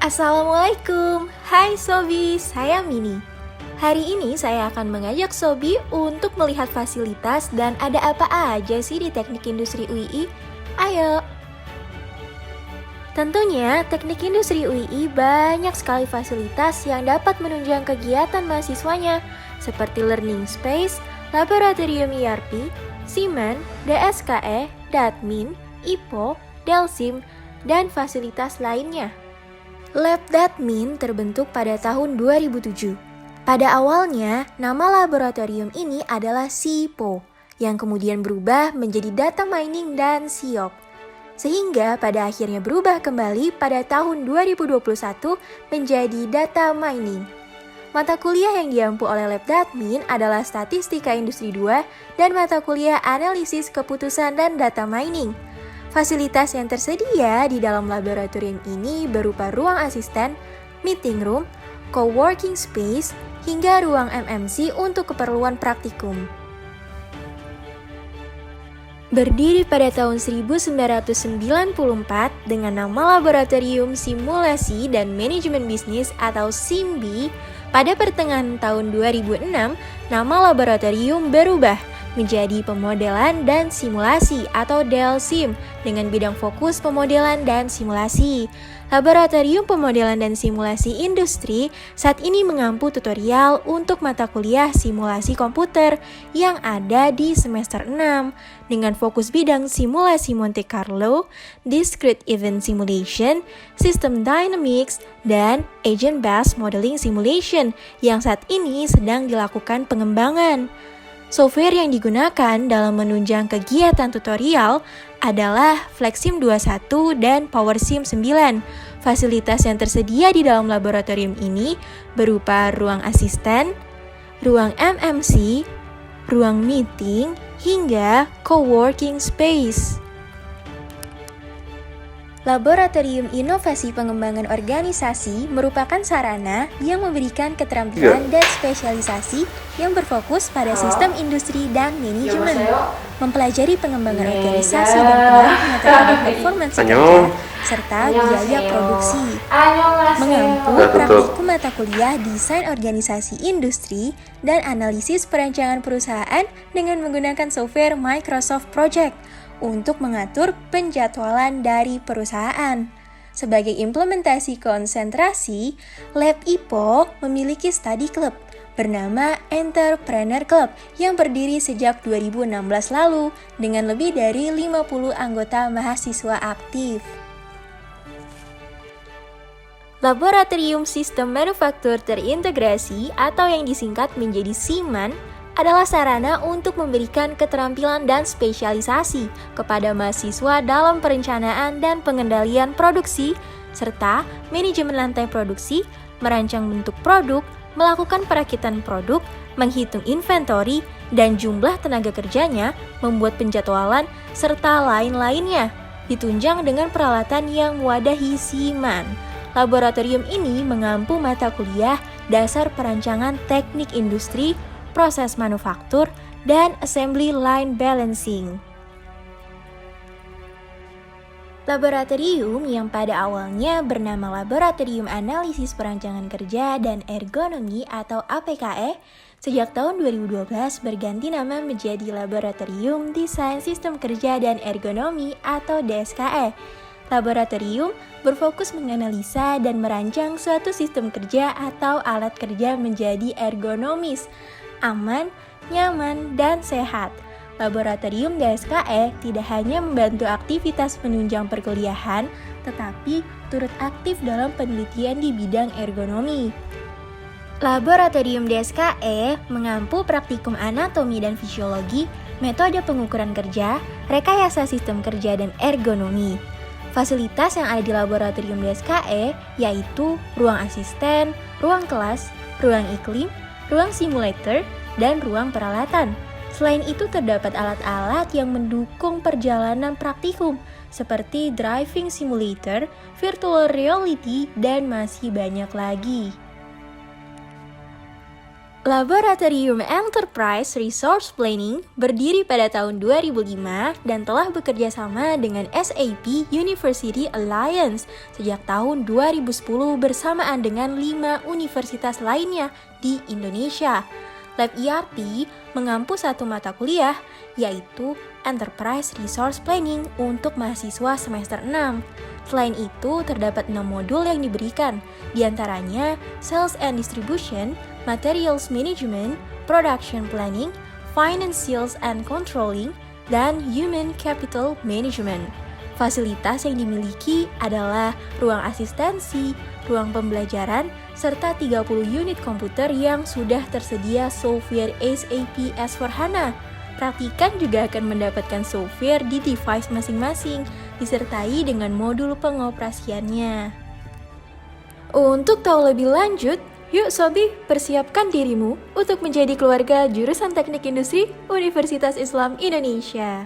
Assalamualaikum, hai Sobi, saya Mini. Hari ini saya akan mengajak Sobi untuk melihat fasilitas dan ada apa aja sih di Teknik Industri UII. Ayo! Tentunya, Teknik Industri UII banyak sekali fasilitas yang dapat menunjang kegiatan mahasiswanya, seperti learning space, laboratorium ERP, SIMAN, DSKE, Datmin, IPO, Delsim, dan fasilitas lainnya. Lab Datmin terbentuk pada tahun 2007. Pada awalnya, nama laboratorium ini adalah SIPO, yang kemudian berubah menjadi Data Mining dan SIOP. Sehingga pada akhirnya berubah kembali pada tahun 2021 menjadi Data Mining. Mata kuliah yang diampu oleh Lab Datmin adalah Statistika Industri 2 dan mata kuliah Analisis Keputusan dan Data Mining. Fasilitas yang tersedia di dalam laboratorium ini berupa ruang asisten, meeting room, co-working space, hingga ruang MMC untuk keperluan praktikum. Berdiri pada tahun 1994 dengan nama Laboratorium Simulasi dan Manajemen Bisnis atau SIMBI, pada pertengahan tahun 2006, nama laboratorium berubah menjadi Pemodelan dan Simulasi atau DELSIM dengan bidang fokus pemodelan dan simulasi. Laboratorium Pemodelan dan Simulasi Industri saat ini mengampu tutorial untuk mata kuliah simulasi komputer yang ada di semester 6 dengan fokus bidang simulasi Monte Carlo, Discrete Event Simulation, System Dynamics, dan Agent-Based Modeling Simulation yang saat ini sedang dilakukan pengembangan. Software yang digunakan dalam menunjang kegiatan tutorial adalah FlexSim 21 dan PowerSim 9. Fasilitas yang tersedia di dalam laboratorium ini berupa ruang asisten, ruang MMC, ruang meeting, hingga co-working space. Laboratorium Inovasi Pengembangan Organisasi merupakan sarana yang memberikan keterampilan dan spesialisasi yang berfokus pada sistem industri dan manajemen, mempelajari pengembangan organisasi dan pengaruh terhadap performansi kerja, serta biaya produksi, mengampu praktikum mata kuliah desain organisasi industri dan analisis perancangan perusahaan dengan menggunakan software Microsoft Project untuk mengatur penjadwalan dari perusahaan. Sebagai implementasi konsentrasi, Lab IPO memiliki study club bernama Entrepreneur Club yang berdiri sejak 2016 lalu dengan lebih dari 50 anggota mahasiswa aktif. Laboratorium Sistem Manufaktur Terintegrasi atau yang disingkat menjadi SIMAN adalah sarana untuk memberikan keterampilan dan spesialisasi kepada mahasiswa dalam perencanaan dan pengendalian produksi, serta manajemen lantai produksi, merancang bentuk produk, melakukan perakitan produk, menghitung inventory, dan jumlah tenaga kerjanya, membuat penjadwalan, serta lain-lainnya, ditunjang dengan peralatan yang mewadahi SIMAN. Laboratorium ini mengampu mata kuliah dasar perancangan teknik industri, proses manufaktur, dan assembly line balancing. Laboratorium yang pada awalnya bernama Laboratorium Analisis Perancangan Kerja dan Ergonomi atau APKE, sejak tahun 2012 berganti nama menjadi Laboratorium Desain Sistem Kerja dan Ergonomi atau DSKE. Laboratorium berfokus menganalisa dan merancang suatu sistem kerja atau alat kerja menjadi ergonomis, aman, nyaman, dan sehat. Laboratorium DSKE tidak hanya membantu aktivitas penunjang perkuliahan, tetapi turut aktif dalam penelitian di bidang ergonomi. Laboratorium DSKE mengampu praktikum anatomi dan fisiologi, metode pengukuran kerja, rekayasa sistem kerja, dan ergonomi. Fasilitas yang ada di laboratorium DSKE yaitu ruang asisten, ruang kelas, ruang iklim, ruang simulator, dan ruang peralatan. Selain itu terdapat alat-alat yang mendukung perjalanan praktikum seperti driving simulator, virtual reality, dan masih banyak lagi. Laboratorium Enterprise Resource Planning berdiri pada tahun 2005 dan telah bekerja sama dengan SAP University Alliance sejak tahun 2010 bersamaan dengan 5 universitas lainnya di Indonesia. Lab ERP mengampu satu mata kuliah, yaitu Enterprise Resource Planning untuk mahasiswa semester 6. Selain itu, terdapat 6 modul yang diberikan, diantaranya Sales and Distribution, Materials Management, Production Planning, Financials and Controlling, dan Human Capital Management. Fasilitas yang dimiliki adalah ruang asistensi, ruang pembelajaran, serta 30 unit komputer yang sudah tersedia software SAP S/4HANA. Praktikan juga akan mendapatkan software di device masing-masing, disertai dengan modul pengoperasiannya. Untuk tahu lebih lanjut, yuk Sobi, persiapkan dirimu untuk menjadi keluarga jurusan Teknik Industri Universitas Islam Indonesia.